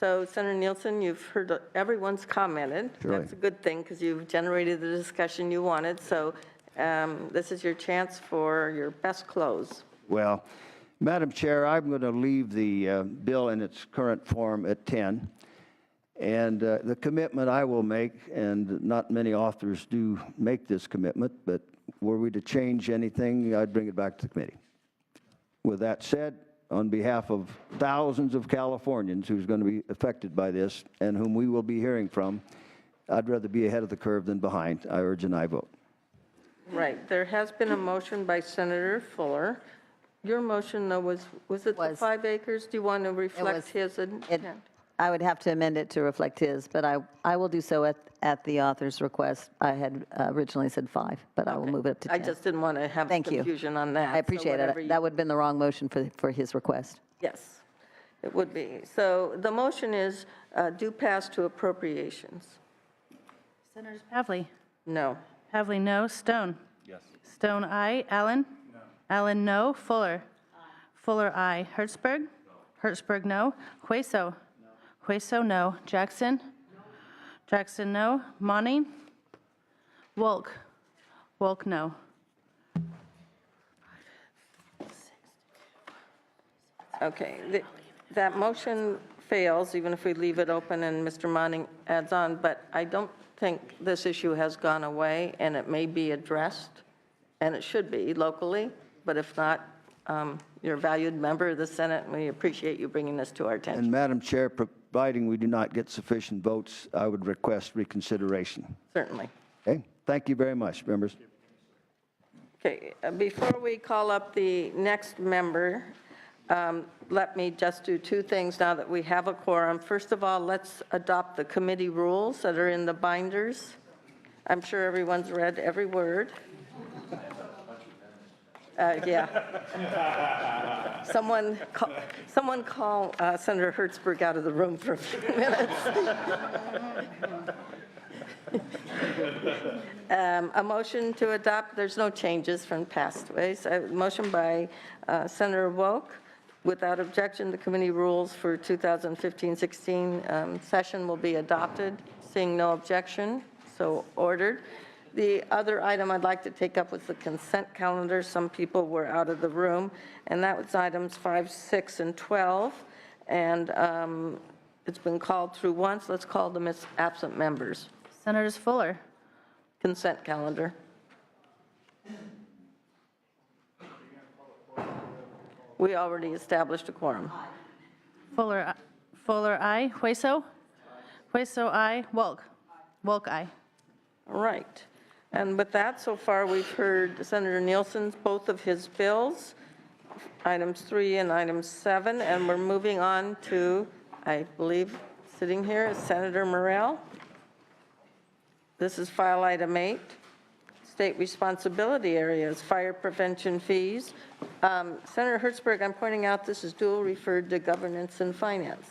So, Senator Nielsen, you've heard everyone's commented. Surely. That's a good thing because you've generated the discussion you wanted. So this is your chance for your best close. Well, Madam Chair, I'm going to leave the bill in its current form at 10. And the commitment I will make, and not many authors do make this commitment, but were we to change anything, I'd bring it back to the committee. With that said, on behalf of thousands of Californians who's going to be affected by this and whom we will be hearing from, I'd rather be ahead of the curve than behind. I urge an aye vote. Right. There has been a motion by Senator Fuller. Your motion, though, was it the 5 acres? Do you want to reflect his intent? I would have to amend it to reflect his, but I will do so at the author's request. I had originally said 5, but I will move it up to 10. I just didn't want to have confusion on that. I appreciate it. That would have been the wrong motion for his request. Yes, it would be. So the motion is do pass to appropriations. Senators Pavley? No. Pavley, no. Stone? Yes. Stone, aye. Allen? No. Allen, no. Fuller? Fuller, aye. Hertzberg? No. Hertzberg, no. Hueso? No. Hueso, no. Jackson? No. Jackson, no. Monning? Wolk? Wolk, no. Okay, that motion fails, even if we leave it open and Mr. Monning adds on, but I don't think this issue has gone away, and it may be addressed, and it should be locally, but if not, you're a valued member of the Senate, and we appreciate you bringing this to our attention. And Madam Chair, providing we do not get sufficient votes, I would request reconsideration. Certainly. Okay, thank you very much, members. Okay, before we call up the next member, let me just do 2 things now that we have a quorum. First of all, let's adopt the committee rules that are in the binders. I'm sure everyone's read every word. Yeah. Someone call Senator Hertzberg out of the room for a few minutes. A motion to adopt, there's no changes from past ways. A motion by Senator Woke. Without objection, the committee rules for 2015-16 session will be adopted. Seeing no objection, so ordered. The other item I'd like to take up was the consent calendar. Some people were out of the room, and that was items 5, 6, and 12. And it's been called through once. Let's call them as absent members. Senators Fuller? Consent calendar. We already established a quorum. Fuller, aye. Hueso? Hueso, aye. Wolk? Wolk, aye. All right. And with that, so far, we've heard Senator Nielsen's, both of his bills, items 3 and item 7, and we're moving on to, I believe, sitting here is Senator Morrell. This is file item 8, state responsibility areas, fire prevention fees. Senator Hertzberg, I'm pointing out this is dual referred to governance and finance,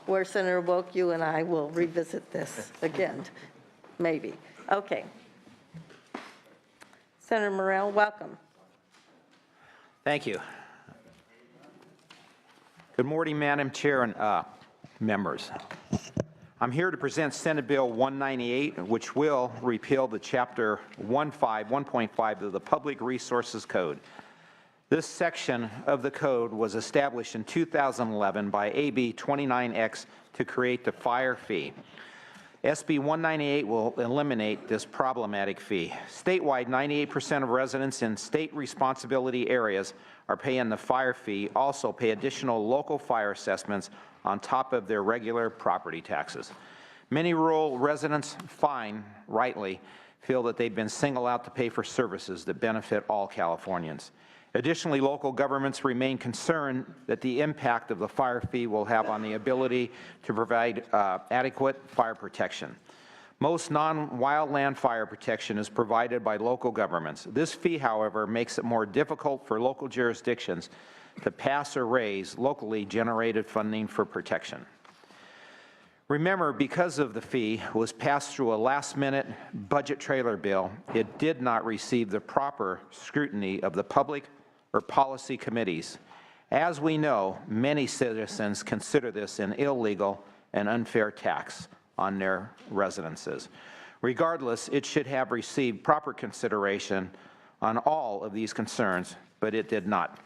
where Senator Woke, you and I will revisit this again, maybe. Okay. Senator Morrell, welcome. Thank you. Good morning, Madam Chair and members. I'm here to present Senate Bill 198, which will repeal the Chapter 1.5 of the Public Resources Code. This section of the code was established in 2011 by AB 29X to create the fire fee. SB 198 will eliminate this problematic fee. Statewide, 98% of residents in state responsibility areas are paying the fire fee, also pay additional local fire assessments on top of their regular property taxes. Many rural residents, rightly, feel that they've been singled out to pay for services that benefit all Californians. Additionally, local governments remain concerned that the impact of the fire fee will have on the ability to provide adequate fire protection. Most non-wildland fire protection is provided by local governments. This fee, however, makes it more difficult for local jurisdictions to pass or raise locally generated funding for protection. Remember, because of the fee was passed through a last-minute budget trailer bill, it did not receive the proper scrutiny of the public or policy committees. As we know, many citizens consider this an illegal and unfair tax on their residences. Regardless, it should have received proper consideration on all of these concerns, but it did not.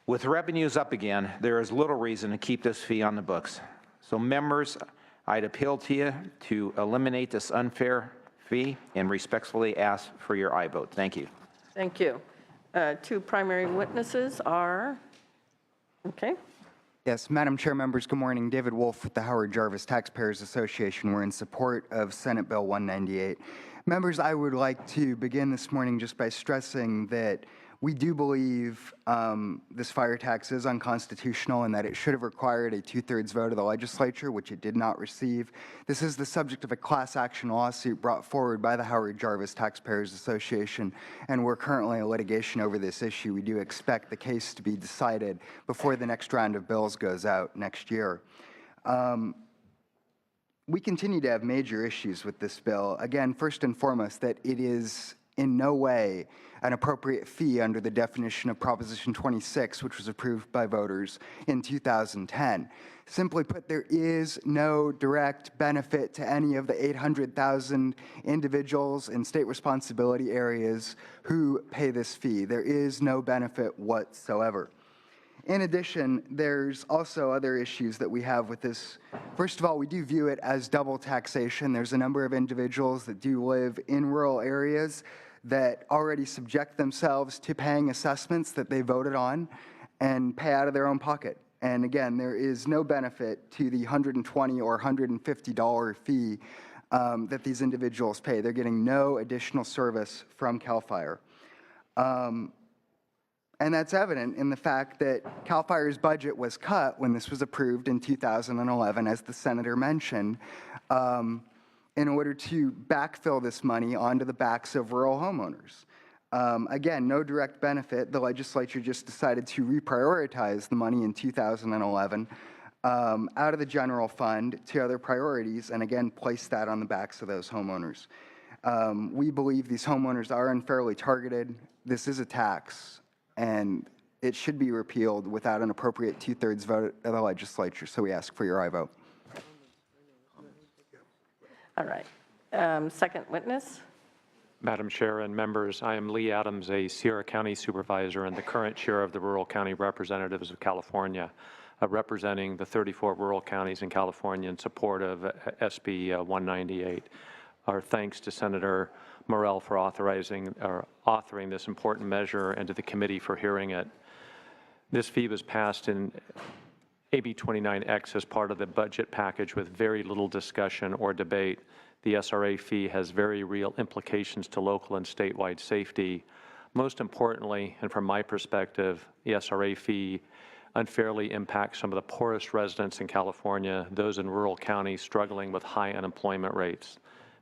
With revenues up again, there is little reason to keep this fee on the books. So members, I'd appeal to you to eliminate this unfair fee and respectfully ask for your aye vote. Thank you. Thank you. Two primary witnesses are, okay. Yes, Madam Chair, members, good morning. David Wolf with the Howard Jarvis Taxpayers Association. We're in support of Senate Bill 198. Members, I would like to begin this morning just by stressing that we do believe this fire tax is unconstitutional and that it should have required a 2/3 vote of the legislature, which it did not receive. This is the subject of a class action lawsuit brought forward by the Howard Jarvis Taxpayers Association, and we're currently in litigation over this issue. We do expect the case to be decided before the next round of bills goes out next year. We continue to have major issues with this bill. Again, first and foremost, that it is in no way an appropriate fee under the definition of Proposition 26, which was approved by voters in 2010. Simply put, there is no direct benefit to any of the 800,000 individuals in state responsibility areas who pay this fee. There is no benefit whatsoever. In addition, there's also other issues that we have with this. First of all, we do view it as double taxation. There's a number of individuals that do live in rural areas that already subject themselves to paying assessments that they voted on and pay out of their own pocket. And again, there is no benefit to the $120 or $150 fee that these individuals pay. They're getting no additional service from CAL FIRE. And that's evident in the fact that CAL FIRE's budget was cut when this was approved in 2011, as the senator mentioned, in order to backfill this money onto the backs of rural homeowners. Again, no direct benefit. The legislature just decided to reprioritize the money in 2011 out of the general fund to other priorities, and again, place that on the backs of those homeowners. We believe these homeowners are unfairly targeted. This is a tax, and it should be repealed without an appropriate 2/3 vote of the legislature, so we ask for your aye vote. All right. Second witness. Madam Chair and members, I am Lee Adams, a Sierra County supervisor and the current chair of the Rural County Representatives of California, representing the 34 rural counties in California in support of SB 198. Our thanks to Senator Morell for authoring this important measure and to the committee for hearing it. This fee was passed in AB 29X as part of the budget package with very little discussion or debate. The SRA fee has very real implications to local and statewide safety. Most importantly, and from my perspective, the SRA fee unfairly impacts some of the poorest residents in California, those in rural counties struggling with high unemployment rates.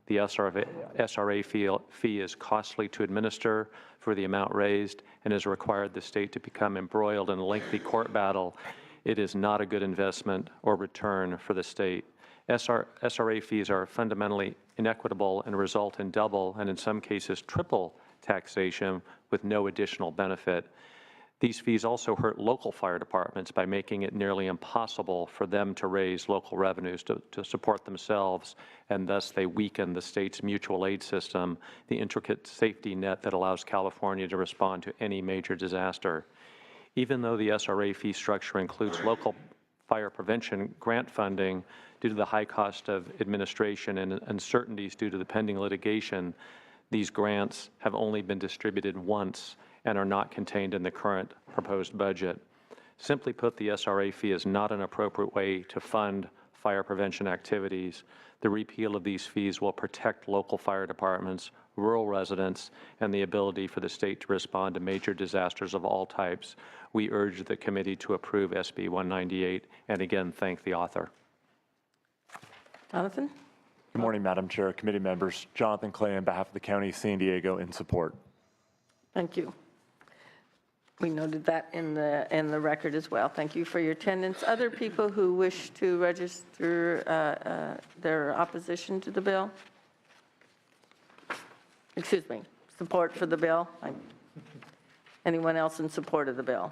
The SRA fee is costly to administer for the amount raised and has required the state to become embroiled in a lengthy court battle. It is not a good investment or return for the state. SRA fees are fundamentally inequitable and result in double and in some cases triple taxation with no additional benefit. These fees also hurt local fire departments by making it nearly impossible for them to raise local revenues to support themselves, and thus they weaken the state's mutual aid system, the intricate safety net that allows California to respond to any major disaster. Even though the SRA fee structure includes local fire prevention grant funding, due to the high cost of administration and uncertainties due to the pending litigation, these grants have only been distributed once and are not contained in the current proposed budget. Simply put, the SRA fee is not an appropriate way to fund fire prevention activities. The repeal of these fees will protect local fire departments, rural residents, and the ability for the state to respond to major disasters of all types. We urge the committee to approve SB 198 and again thank the author. Jonathan? Good morning, Madam Chair, committee members. Jonathan Clay on behalf of the County of San Diego in support. Thank you. We noted that in the record as well. Thank you for your attendance. Other people who wish to register their opposition to the bill? Excuse me, support for the bill? Anyone else in support of the bill?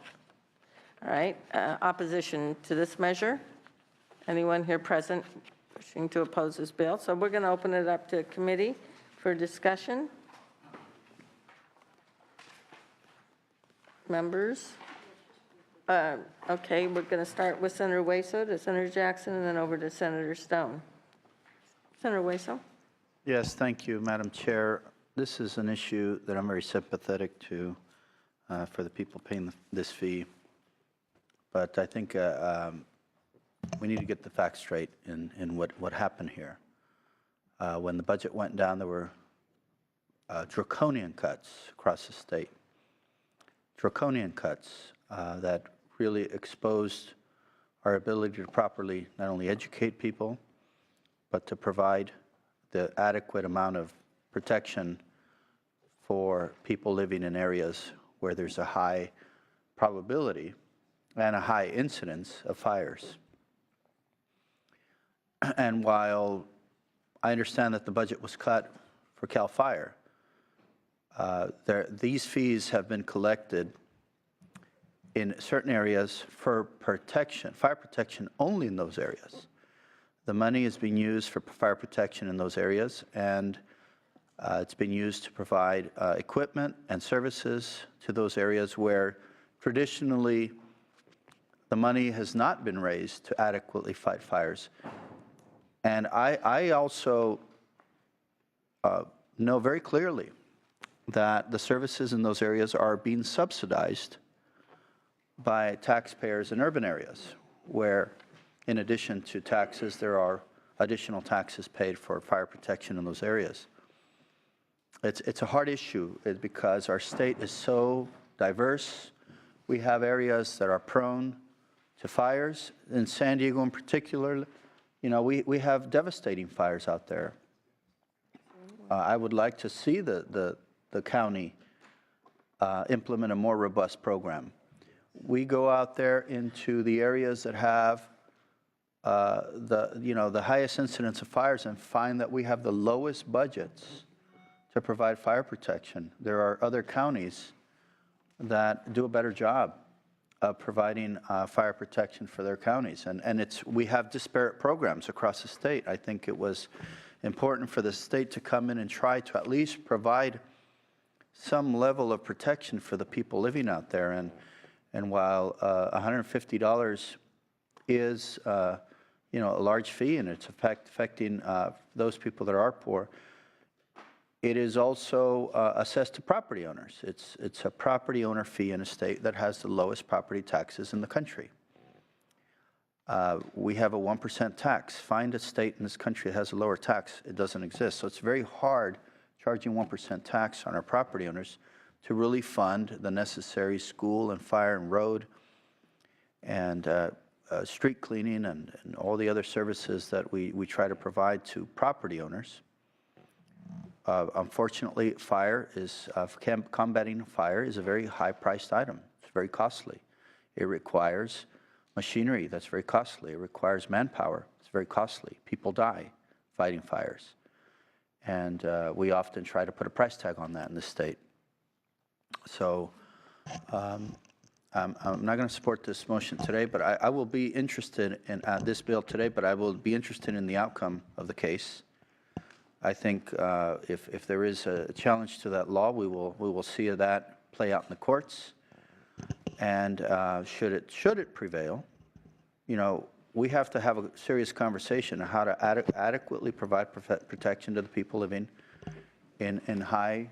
All right, opposition to this measure? Anyone here present wishing to oppose this bill? So we're going to open it up to committee for discussion. Members? Okay, we're going to start with Senator Hueso to Senator Jackson and then over to Senator Stone. Senator Hueso? Yes, thank you, Madam Chair. This is an issue that I'm very sympathetic to for the people paying this fee. But I think we need to get the facts straight in what happened here. When the budget went down, there were draconian cuts across the state. Draconian cuts that really exposed our ability to properly not only educate people, but to provide the adequate amount of protection for people living in areas where there's a high probability and a high incidence of fires. And while I understand that the budget was cut for CAL FIRE, these fees have been collected in certain areas for protection, fire protection only in those areas. The money is being used for fire protection in those areas, and it's been used to provide equipment and services to those areas where traditionally the money has not been raised to adequately fight fires. And I also know very clearly that the services in those areas are being subsidized by taxpayers in urban areas, where in addition to taxes, there are additional taxes paid for fire protection in those areas. It's a hard issue because our state is so diverse. We have areas that are prone to fires. In San Diego in particular, you know, we have devastating fires out there. I would like to see the county implement a more robust program. We go out there into the areas that have the highest incidence of fires and find that we have the lowest budgets to provide fire protection. There are other counties that do a better job of providing fire protection for their counties. And we have disparate programs across the state. I think it was important for the state to come in and try to at least provide some level of protection for the people living out there. And while $150 is a large fee and it's affecting those people that are poor, it is also assessed to property owners. It's a property owner fee in a state that has the lowest property taxes in the country. We have a 1% tax. Find a state in this country that has a lower tax. It doesn't exist. So it's very hard charging 1% tax on our property owners to really fund the necessary school and fire and road and street cleaning and all the other services that we try to provide to property owners. Unfortunately, combating fire is a very high-priced item. It's very costly. It requires machinery that's very costly. It requires manpower. It's very costly. People die fighting fires. And we often try to put a price tag on that in this state. So I'm not going to support this motion today, but I will be interested in this bill today, but I will be interested in the outcome of the case. I think if there is a challenge to that law, we will see that play out in the courts. And should it prevail, we have to have a serious conversation on how to adequately provide protection to the people living in high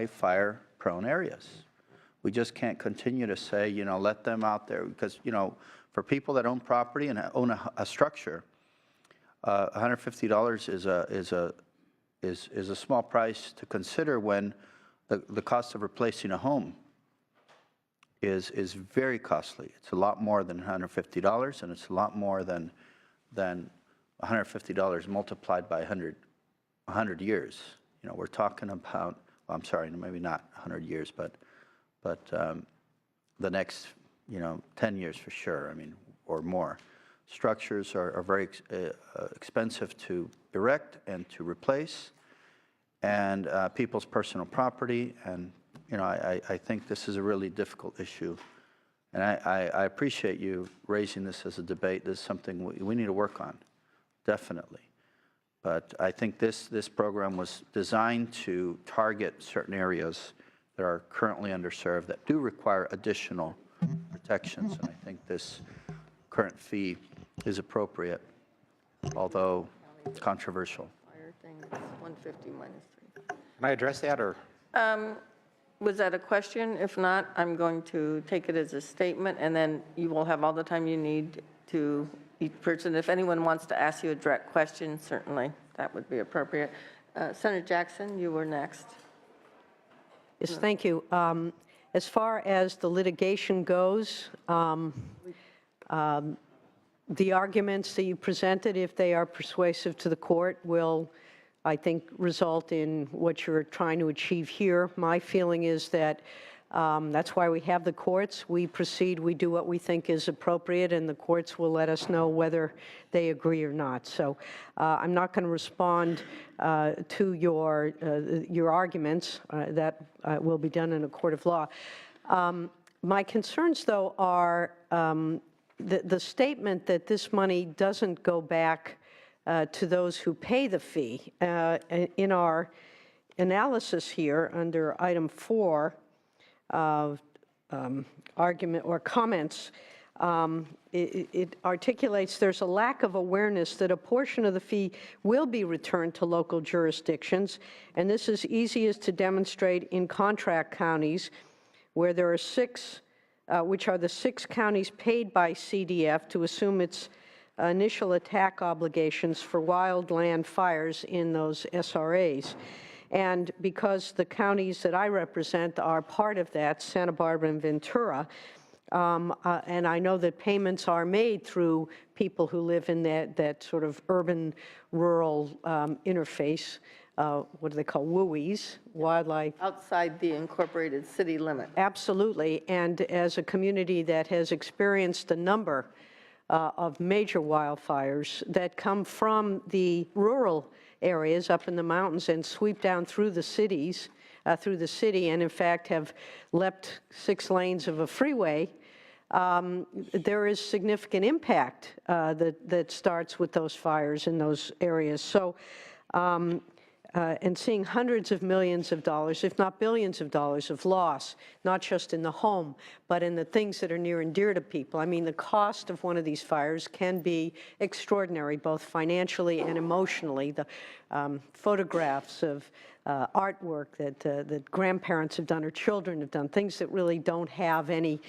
fire-prone areas. We just can't continue to say, let them out there, because, for people that own property and own a structure, $150 is a small price to consider when the cost of replacing a home is very costly. It's a lot more than $150, and it's a lot more than $150 multiplied by 100 years. We're talking about, well, I'm sorry, maybe not 100 years, but the next 10 years for sure, or more. Structures are very expensive to erect and to replace, and people's personal property. And I think this is a really difficult issue, And I appreciate you raising this as a debate. This is something we need to work on, definitely. But I think this program was designed to target certain areas that are currently underserved that do require additional protections. And I think this current fee is appropriate, although controversial. Fire thing, it's 150 minus 3. Can I address that, or? Was that a question? If not, I'm going to take it as a statement, and then you will have all the time you need to each person. If anyone wants to ask you a direct question, certainly that would be appropriate. Senator Jackson, you were next. Yes, thank you. As far as the litigation goes, the arguments that you presented, if they are persuasive to the court, will, I think, result in what you're trying to achieve here. My feeling is that that's why we have the courts. We proceed, we do what we think is appropriate, and the courts will let us know whether they agree or not. So I'm not going to respond to your arguments. That will be done in a court of law. My concerns, though, are the statement that this money doesn't go back to those who pay the fee. In our analysis here under item 4, argument or comments, it articulates there's a lack of awareness that a portion of the fee will be returned to local jurisdictions, and this is easiest to demonstrate in contract counties where there are 6, which are the 6 counties paid by CDF to assume its initial attack obligations for wildland fires in those SRAs. And because the counties that I represent are part of that, Santa Barbara and Ventura, and I know that payments are made through people who live in that sort of urban-rural interface, what do they call, WUIs, wildlife. Outside the incorporated city limit. Absolutely, and as a community that has experienced a number of major wildfires that come from the rural areas up in the mountains and sweep down through the cities, through the city, and in fact have leapt 6 lanes of a freeway, there is significant impact that starts with those fires in those areas. So, and seeing hundreds of millions of dollars, if not billions of dollars of loss, not just in the home, but in the things that are near and dear to people. I mean, the cost of one of these fires can be extraordinary, both financially and emotionally. The photographs of artwork that grandparents have done or children have done, things that really don't have any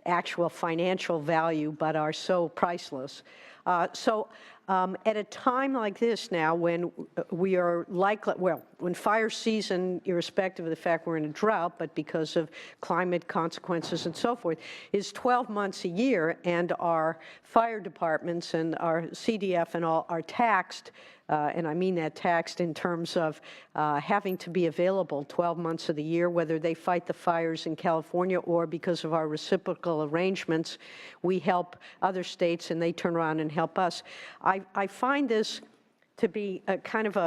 actual financial value but are so priceless. At a time like this now, when we are likely, well, when fire season, irrespective of the fact we're in a drought, but because of climate consequences and so forth, is 12 months a year, and our fire departments and our CDF and all are taxed, and I mean that taxed in terms of having to be available 12 months of the year, whether they fight the fires in California or because of our reciprocal arrangements, we help other states and they turn around and help us. I find this to be a kind of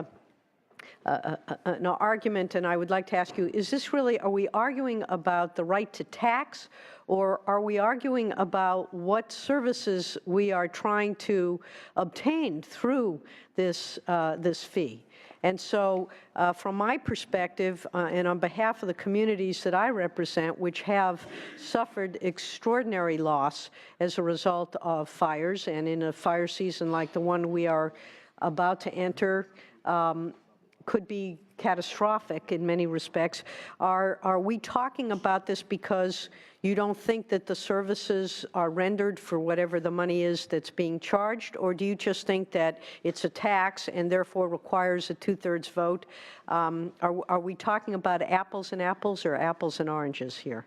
an argument, and I would like to ask you, is this really, are we arguing about the right to tax, or are we arguing about what services we are trying to obtain through this, this fee? And so from my perspective, and on behalf of the communities that I represent, which have suffered extraordinary loss as a result of fires, and in a fire season like the one we are about to enter, could be catastrophic in many respects. Are we talking about this because you don't think that the services are rendered for whatever the money is that's being charged, or do you just think that it's a tax and therefore requires a 2/3 vote? Are we talking about apples and apples or apples and oranges here?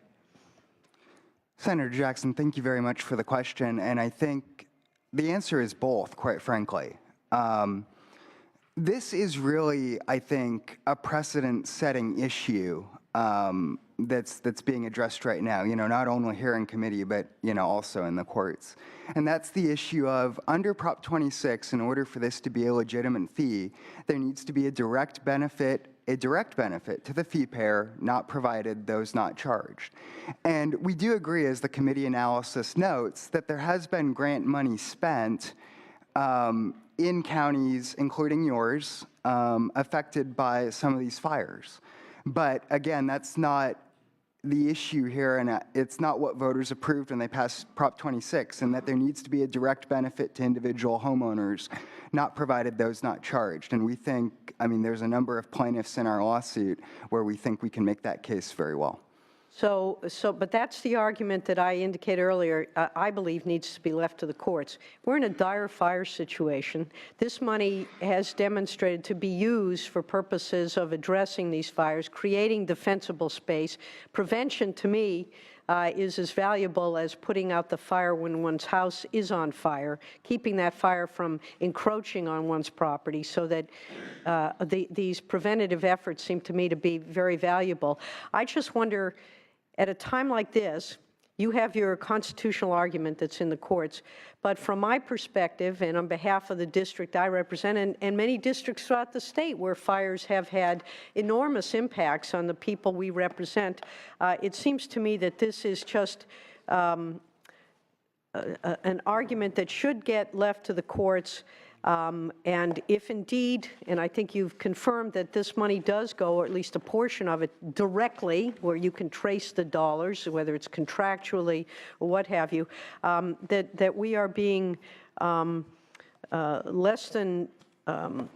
Senator Jackson, thank you very much for the question, and I think the answer is both, quite frankly. This is really, I think, a precedent-setting issue that's being addressed right now, you know, not only here in committee, but, you know, also in the courts. And that's the issue of, under Prop 26, in order for this to be a legitimate fee, there needs to be a direct benefit a direct benefit to the fee payer, not provided those not charged. And we do agree, as the committee analysis notes, that there has been grant money spent in counties, including yours, affected by some of these fires. But again, that's not the issue here, and it's not what voters approved when they passed Prop 26, and that there needs to be a direct benefit to individual homeowners, not provided those not charged. And we think, I mean, there's a number of plaintiffs in our lawsuit where we think we can make that case very well. But that's the argument that I indicated earlier, I believe needs to be left to the courts. We're in a dire fire situation. This money has demonstrated to be used for purposes of addressing these fires, creating defensible space. Prevention, to me, is as valuable as putting out the fire when one's house is on fire, keeping that fire from encroaching on one's property, so that these preventative efforts seem to me to be very valuable. I just wonder, at a time like this, you have your constitutional argument that's in the courts, but from my perspective, and on behalf of the district I represent, and many districts throughout the state where fires have had enormous impacts on the people we represent, it seems to me that this is just an argument that should get left to the courts. And if indeed, and I think you've confirmed that this money does go, or at least a portion of it, directly, where you can trace the dollars, whether it's contractually or what have you, that we are being less than, what's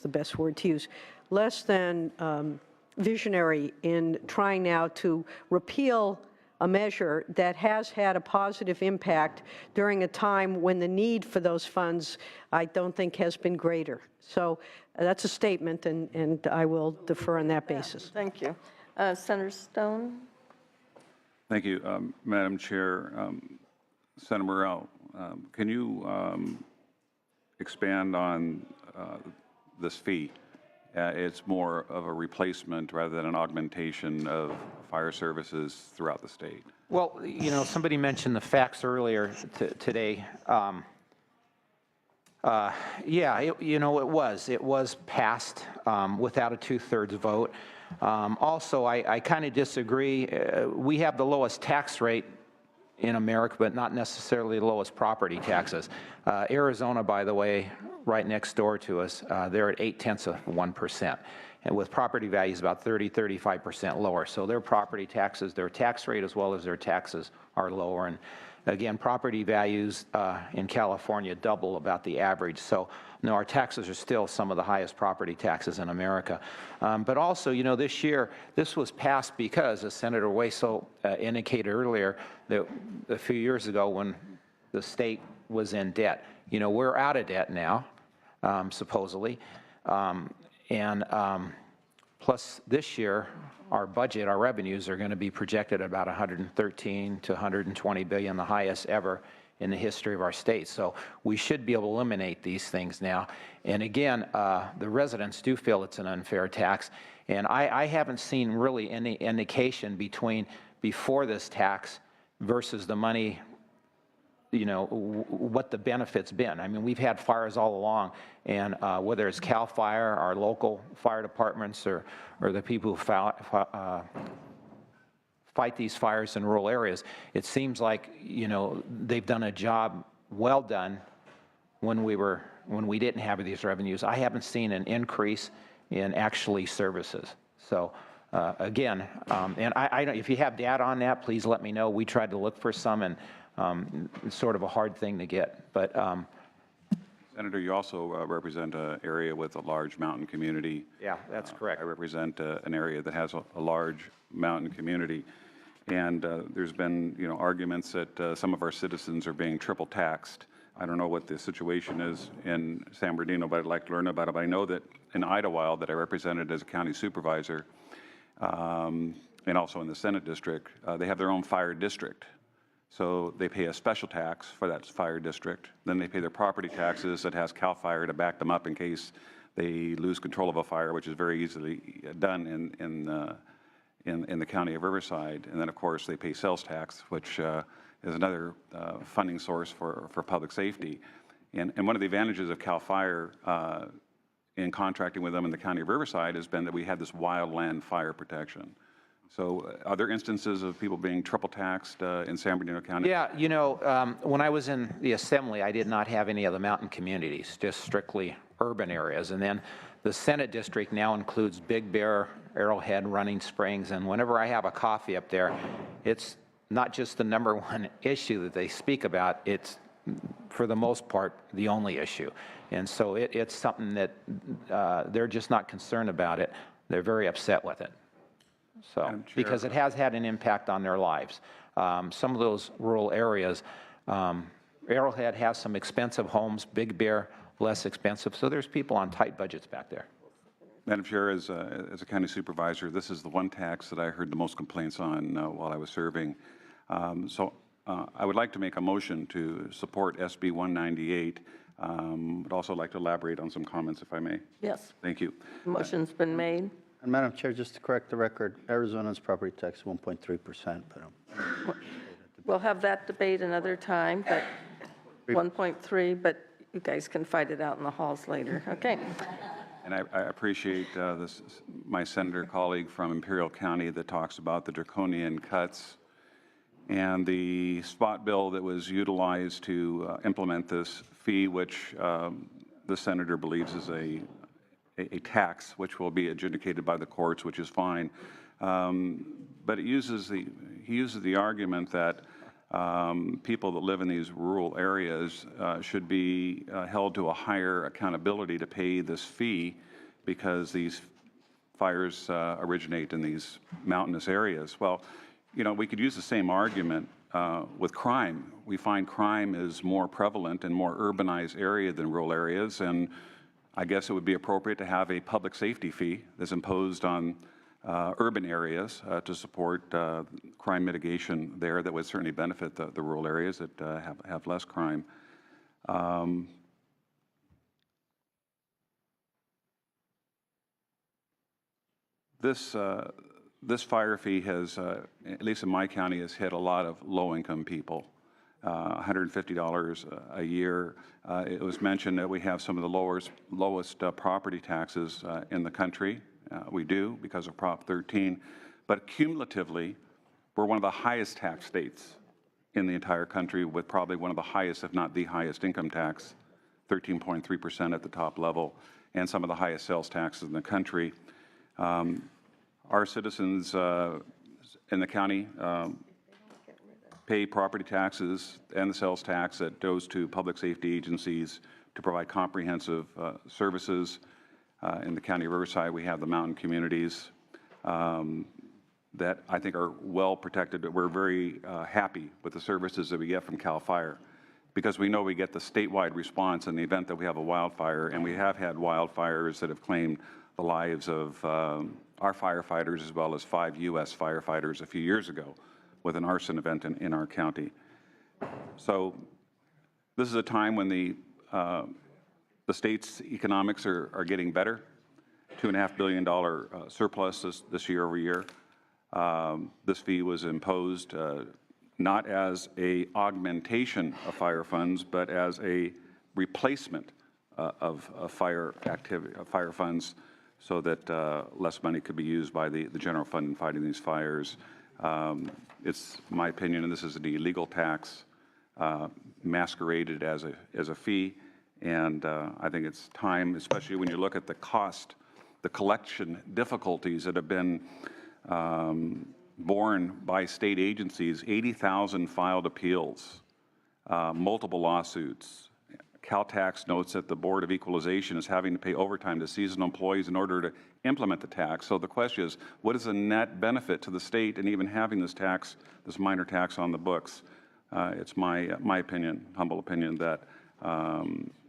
the best word to use, less than visionary in trying now to repeal a measure that has had a positive impact during a time when the need for those funds, I don't think, has been greater. So that's a statement, and I will defer on that basis. Thank you. Senator Stone? Thank you, Madam Chair. Senator Morrell, can you expand on this fee? It's more of a replacement rather than an augmentation of fire services throughout the state. Well, you know, somebody mentioned the facts earlier today. Yeah, it was passed without a 2/3 vote. Also, I kind of disagree. We have the lowest tax rate in America, but not necessarily the lowest property taxes. Arizona, by the way, right next door to us, they're at 0.8%, and with property values about 35% lower. So their property taxes, their tax rate as well as their taxes are lower. And again, property values in California double about the average. So no, our taxes are still some of the highest property taxes in America. But also, you know, this year, this was passed because, as Senator Hueso indicated earlier, that a few years ago when the state was in debt. You know, we're out of debt now, supposedly. Plus this year, our budget, our revenues are going to be projected at about 113 to 120 billion, the highest ever in the history of our state. So we should be able to eliminate these things now. And again, the residents do feel it's an unfair tax. And I haven't seen really any indication before this tax versus the money, you know, what the benefit's been. I mean, we've had fires all along, and whether it's CAL FIRE, our local fire departments, or the people who fight these fires in rural areas, it seems like, you know, they've done a job well done when we didn't have these revenues. I haven't seen an increase in actually services. So again, and I don't, if you have data on that, please let me know. We tried to look for some, and it's sort of a hard thing to get. But Senator, you also represent an area with a large mountain community. Yeah, that's correct. I represent an area that has a large mountain community. And there's been, you know, arguments that some of our citizens are being triple taxed. I don't know what the situation is in San Bernardino, but I'd like to learn about it. But I know that in Idlewild, that I represented as a county supervisor, and also in the Senate district, they have their own fire district. So they pay a special tax for that fire district. Then they pay their property taxes that has CAL FIRE to back them up in case they lose control of a fire, which is very easily done in the county of Riverside. And then, of course, they pay sales tax, which is another funding source for public safety. And one of the advantages of CAL FIRE in contracting with them in the county of Riverside has been that we had this wildland fire protection. So are there instances of people being triple taxed in San Bernardino County? Yeah, you know, when I was in the Assembly, I did not have any of the mountain communities, just strictly urban areas. And then the Senate district now includes Big Bear, Arrowhead, Running Springs, and whenever I have a coffee up there, it's not just the #1 issue that they speak about, it's, for the most part, the only issue. And so it's something that they're just not concerned about it. They're very upset with it. So, because it has had an impact on their lives. Some of those rural areas, Arrowhead has some expensive homes, Big Bear, less expensive, so there's people on tight budgets back there. Madam Chair, as a county supervisor, this is the one tax that I heard the most complaints on while I was serving. I would like to make a motion to support SB 198. I'd also like to elaborate on some comments, if I may. Yes. Thank you. Motion's been made. And Madam Chair, just to correct the record, Arizona's property tax is 1.3%, but We'll have that debate another time, but 1.3, but you guys can fight it out in the halls later. Okay. And I appreciate my senator colleague from Imperial County that talks about the draconian cuts and the spot bill that was utilized to implement this fee, which the senator believes is a tax, which will be adjudicated by the courts, which is fine. But he uses the argument that people that live in these rural areas should be held to a higher accountability to pay this fee because these fires originate in these mountainous areas. Well, you know, we could use the same argument with crime. We find crime is more prevalent in more urbanized areas than rural areas, and I guess it would be appropriate to have a public safety fee that's imposed on urban areas to support crime mitigation there that would certainly benefit the rural areas that have less crime. This fire fee has, at least in my county, has hit a lot of low-income people. $150 a year. It was mentioned that we have some of the lowest property taxes in the country. We do because of Prop 13, but cumulatively, we're one of the highest tax states in the entire country with probably one of the highest, if not the highest income tax, 13.3% at the top level, and some of the highest sales taxes in the country. Our citizens in the county pay property taxes and the sales tax that goes to public safety agencies to provide comprehensive services. In the county of Riverside, we have the mountain communities that I think are well protected. We're very happy with the services that we get from CAL FIRE because we know we get the statewide response in the event that we have a wildfire, and we have had wildfires that have claimed the lives of our firefighters as well as 5 U.S. firefighters a few years ago with an arson event in our county. So this is a time when the state's economics are getting better. $2.5 billion surplus this year over year. This fee was imposed not as a augmentation of fire funds, but as a replacement of fire funds, so that less money could be used by the general fund in fighting these fires. It's my opinion, and this is an illegal tax masqueraded as a fee, and I think it's time, especially when you look at the cost, the collection difficulties that have been borne by state agencies, 80,000 filed appeals, multiple lawsuits. Caltax notes that the Board of Equalization is having to pay overtime to seasonal employees in order to implement the tax. So the question is, what is the net benefit to the state in even having this tax, this minor tax on the books? It's my opinion, humble opinion, that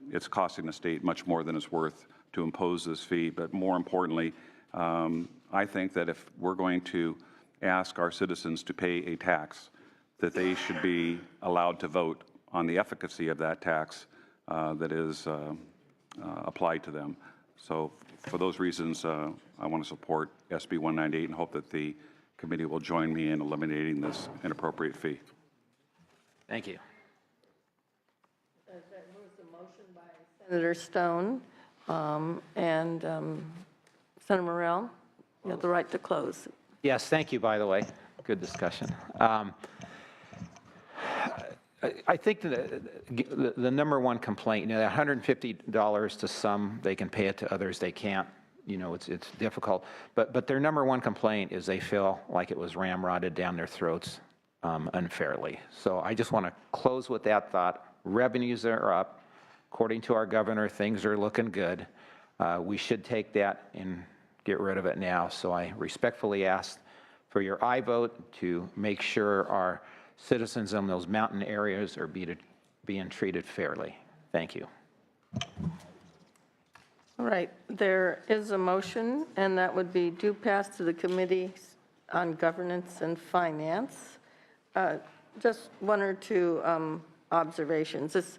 it's costing the state much more than it's worth to impose this fee. But more importantly, I think that if we're going to ask our citizens to pay a tax, that they should be allowed to vote on the efficacy of that tax that is applied to them. So for those reasons, I want to support SB 198 and hope that the committee will join me in eliminating this inappropriate fee. Thank you. There was a motion by Senator Stone And Senator Morrell, you have the right to close. Yes, thank you, by the way. Good discussion. I think the number one complaint, you know, $150 to some, they can pay it, to others they can't. You know, it's difficult. But their number one complaint is they feel like it was ramrodded down their throats unfairly. So I just want to close with that thought. Revenues are up. According to our governor, things are looking good. We should take that and get rid of it now. So I respectfully ask for your aye vote to make sure our citizens in those mountain areas are being treated fairly. Thank you. All right, there is a motion, and that would be due pass to the Committee on Governance and Finance. Just one or two observations. It's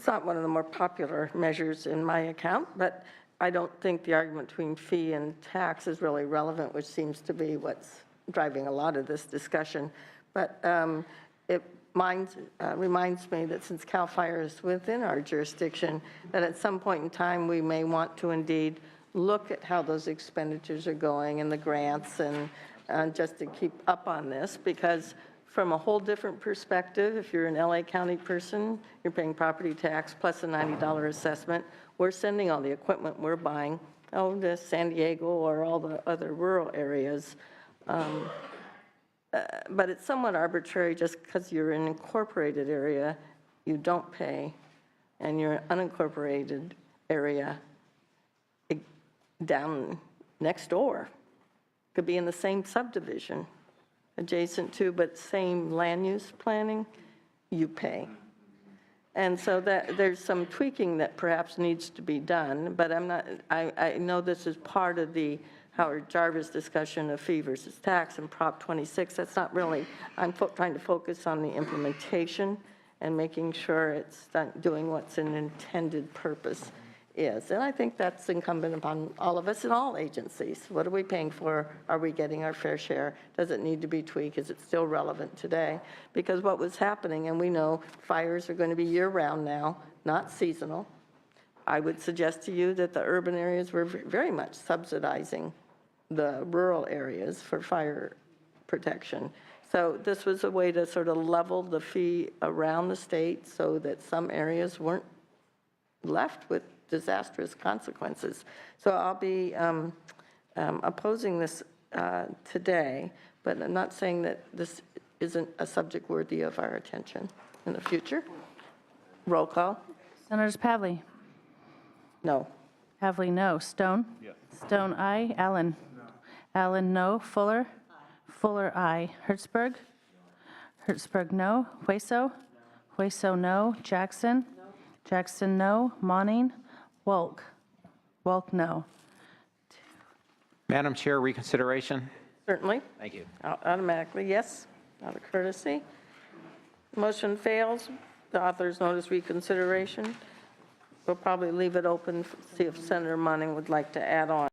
not one of the more popular measures in my account, but I don't think the argument between fee and tax is really relevant, which seems to be what's driving a lot of this discussion. But it reminds me that since CAL FIRE is within our jurisdiction, that at some point in time, we may want to indeed look at how those expenditures are going and the grants, and just to keep up on this, because from a whole different perspective, if you're an LA County person, you're paying property tax plus a $90 assessment. We're sending all the equipment we're buying, to San Diego or all the other rural areas. But it's somewhat arbitrary just because you're in an incorporated area, you don't pay, and you're an unincorporated area down next door. Could be in the same subdivision, adjacent to, but same land use planning, you pay. And so that there's some tweaking that perhaps needs to be done, but I know this is part of the Howard Jarvis discussion of fee versus tax and Prop 26. That's not really, I'm trying to focus on the implementation and making sure it's doing what's an intended purpose is. And I think that's incumbent upon all of us in all agencies. What are we paying for? Are we getting our fair share? Does it need to be tweaked? Is it still relevant today? Because what was happening, and we know fires are going to be year-round now, not seasonal. I would suggest to you that the urban areas were very much subsidizing the rural areas for fire protection. So this was a way to sort of level the fee around the state so that some areas weren't left with disastrous consequences. So I'll be opposing this today, but I'm not saying that this isn't a subject worthy of our attention in the future. Roll call. Senators Pavley? No. Pavley, no. Stone? Yes. Stone, aye. Allen? No. Allen, no. Fuller? Fuller, aye. Hertzberg? No. Hertzberg, no. Hueso? No. Hueso, no. Jackson? No. Jackson, no. Monning? Wolk? Wolk, no. Madam Chair, reconsideration? Certainly. Thank you. Automatically, yes. Out of courtesy. Motion fails. The author's notice reconsideration. We'll probably leave it open, see if Senator Monning would like to add on.